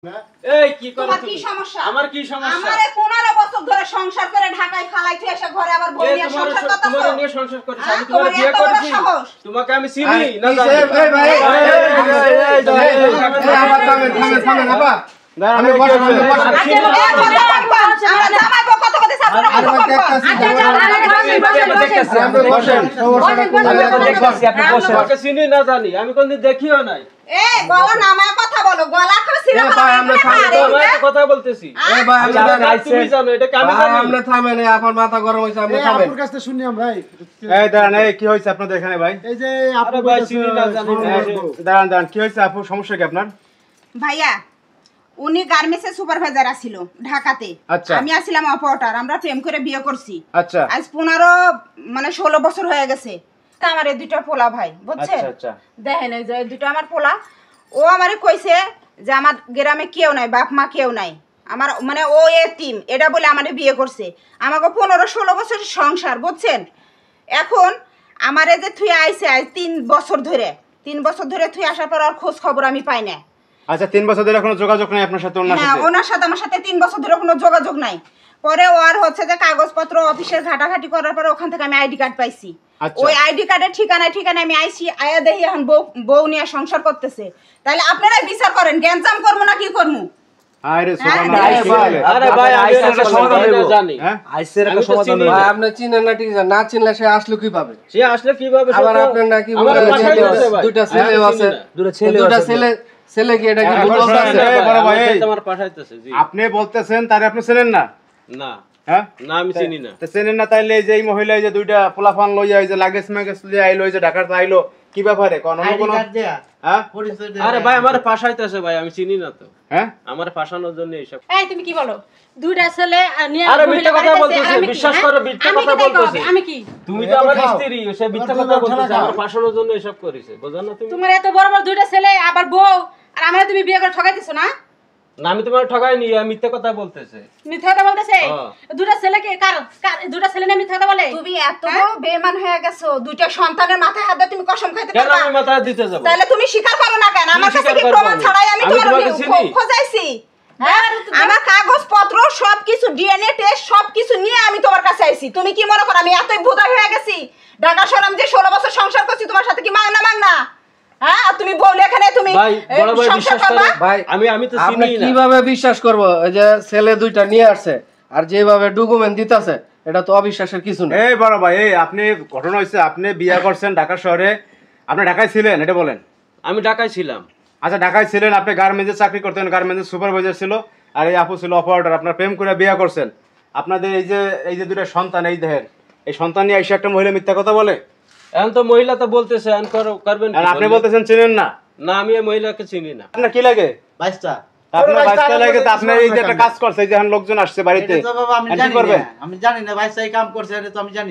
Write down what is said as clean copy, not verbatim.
এই কি করো তোমার তুমি? কি সমস্যা? আমার কি সমস্যা? আমারে 15 বছর ধরে সংসার করে ঢাকায় ফালাইতে এসে ঘরে আবার বউ নিয়ে সংসার করতেছো। তোমার নিয়ে সংসার করেছি, আমি তোমার তোমার বিয়ে এত বড় করেছি। সাহস? তোমাকে আমি চিনি না জানি। তোমাকে চিনি না জানি, আমি কোনদিন দেখিও নাই। গলা নামায় কথা বলো, গলা করে ছিঁড়ে তোমার এত কথা বলতেছি। তুমি জানো এটা কি আমি জানি? আমরা থামেন, আপনার মাথা গরম হইছে, আমরা থামেন। আপুর কাছে শুনি ভাই। এই দাঁড়ান, এই কি হইছে আপনাদের এখানে ভাই? এই যে আপু আরে ভাই চিনি না জানি না। দাঁড়ান দাঁড়ান, কি হইছে আপু, সমস্যা কি আপনার? ভাইয়া উনি গার্মেন্টসের সুপারভাইজার ছিল ঢাকাতে। আচ্ছা। আমি আসছিলাম অপারেটর, আমরা প্রেম করে বিয়ে করছি। আচ্ছা আজ 16 বছর হয়ে গেছে। তা আমার এই দুইটা পোলা ভাই, বুঝছেন? আচ্ছা আচ্ছা। দেখেন এই যে এই দুটো আমার পোলা। ও আমারে কইছে যে আমার গ্রামে কেউ নাই, বাপ মা কেউ নাই, আমার মানে ও এতিম, এটা বলে আমারে বিয়ে করছে। আমাকে 15-16 বছরের সংসার, বুঝছেন? এখন আমারে যে থুই আইছে আজ 3 বছর ধরে থুই আসার পর আর খোঁজ খবর আমি পাই না। আচ্ছা, 3 বছর ধরে কোনো যোগাযোগ নাই আপনার সাথে? ওনার হ্যাঁ, সাথে? ওনার সাথে আমার সাথে 3 বছর ধরে কোনো যোগাযোগ নাই। পরে ওর হচ্ছে যে কাগজপত্র অফিসের ঘাটাঘাটি করার পরে ওখান থেকে আমি আইডি কার্ড পাইছি। আচ্ছা। ওই আইডি কার্ডের ঠিকানায় আমি আইছি, আয়া দেখি এখন বউ নিয়ে সংসার করতেছে। তাহলে আপনারা বিচার করেন, জ্ঞানজাম করবো না কি করবো? আরে হ্যাঁ, আরে ভাই আমি এটা সমাধান জানি। হ্যাঁ আইসের আমি একটা তো সমাধান চিনি হইলো। না। আপনি চিনেন না, ঠিক আছে, না চিনলে সে আসলো কিভাবে? সে আসলে কিভাবে আবার সত্য- আপনার নাকি আমার বলে পাশায় ছেলে আছে ভাই। দুইটা আমি ছেলেও চিনি আছে, না। দুইটা ছেলে কি এটা কি হ্যাঁ, ভুল এখন বলতেছে? শোনেন, এই বড় ভাই, আমার এই। সাথে আমার পাঠাইতেছে, জি। আপনি বলতেছেন তারে আপনি চেনেন না? না হ্যাঁ না আমি চিনি না। তো চেনেন না, তাইলে এই যে এই মহিলা এই যে দুইটা পোলাফান লইয়া এই যে লাগেজ ম্যাগেজ লইয়া আইলো, এই যে ঢাকাতে আইলো, কি ব্যাপারে কোন কোনো? হ্যাঁ আরে ভাই আমার পাশাইতেছে ভাই, আমি চিনি না তো। হ্যাঁ আমার ফাঁসানোর জন্য এইসব। এই তুমি কি বলো? দুইটা ছেলে নিয়ে আরে মহিলা মিথ্যা কথা বাড়িতে বলতেছে, আছে, আমি কি, বিশ্বাস হ্যাঁ? করো, মিথ্যা আমি কথা কি তাই বলতেছে। কবে? আমি কি? তুমি তো আমার খাও। স্ত্রী, সে মিথ্যা এবার কথা তুমি বলতেছে, খাও। আমার ফাঁসানোর জন্য এসব করেছে, বুঝো না তুমি? তোমার এত বড় বড় দুইটা ছেলে আবার বউ, আর আমরা তুমি বিয়ে করে ঠকাইতেছো না? না আমি তোমার ঠকাইনি, আমি মিথ্যা কথা বলতেছে। মিথ্যা কথা বলতেছে? হ্যাঁ। দুইটা ছেলেকে দুইটা ছেলে নিয়ে মিথ্যা কথা বলে? তুমি এত বড় বেঈমান হয়ে গেছো, দুইটা সন্তানের মাথায় হাত দিয়ে তুমি কসম খাইতে কেন পারবা? আমি মাথায় দিতে যাবো? তাহলে তুমি স্বীকার করো না কেন? আমার কাছে স্বীকার কি করবো প্রমাণ আমি? ছাড়াই আমি আমি তোমার তোমাকে চিনি? খোঁজাইছি? হ্যাঁ? আমার কাগজপত্র সবকিছু, ডিএনএ টেস্ট সবকিছু নিয়ে আমি তোমার কাছে আইছি। তুমি কি মনে করো আমি এতই ভোদা হয়ে গেছি? ঢাকা শহরে আমি যে 16 বছর সংসার করছি, তোমার সাথে কি মাগনা? হ্যাঁ, আর তুমি বললে এখানে তুমি ভাই বড় ভাই সংসার বিশ্বাস করবা? করে ভাই, আমি তো আপনি চিনি না। কিভাবে বিশ্বাস করবো? এই যে ছেলে দুইটা নিয়ে আসছে আর যেভাবে ডকুমেন্ট দিতেছে, এটা তো অবিশ্বাসের কিছু না। এই বড় ভাই, এই আপনি ঘটনা হয়েছে আপনি বিয়ে করছেন ঢাকা শহরে, আপনি ঢাকায় ছিলেন এটা বলেন? আমি ঢাকায় ছিলাম। আচ্ছা, ঢাকায় ছিলেন, আপনি গার্মেন্টসে চাকরি করতেন, গার্মেন্টসের সুপারভাইজার ছিল, আর এই আপু ছিল অপারেটর, আপনার প্রেম করে বিয়ে করছেন। আপনাদের এই যে দুটো সন্তান, এই দেহের এই সন্তান নিয়ে এসে একটা মহিলা মিথ্যা কথা বলে, এখন তো মহিলা তো বলতেছে, এখন করবেন কি আর আপনি বললে? বলতেছেন চিনেন না? না আমি এই মহিলাকে চিনি না। আপনার কি লাগে? আপনার বাচ্চা লাগে তো, আপনার এই যে একটা কাজ করছে, এই যে এখন লোকজন আসছে বাড়িতে, এটা তো বাবা আমি এখন কি জানি করবেন? না, আমি জানি না ভাই সেই কাম করছে, এটা তো আমি জানি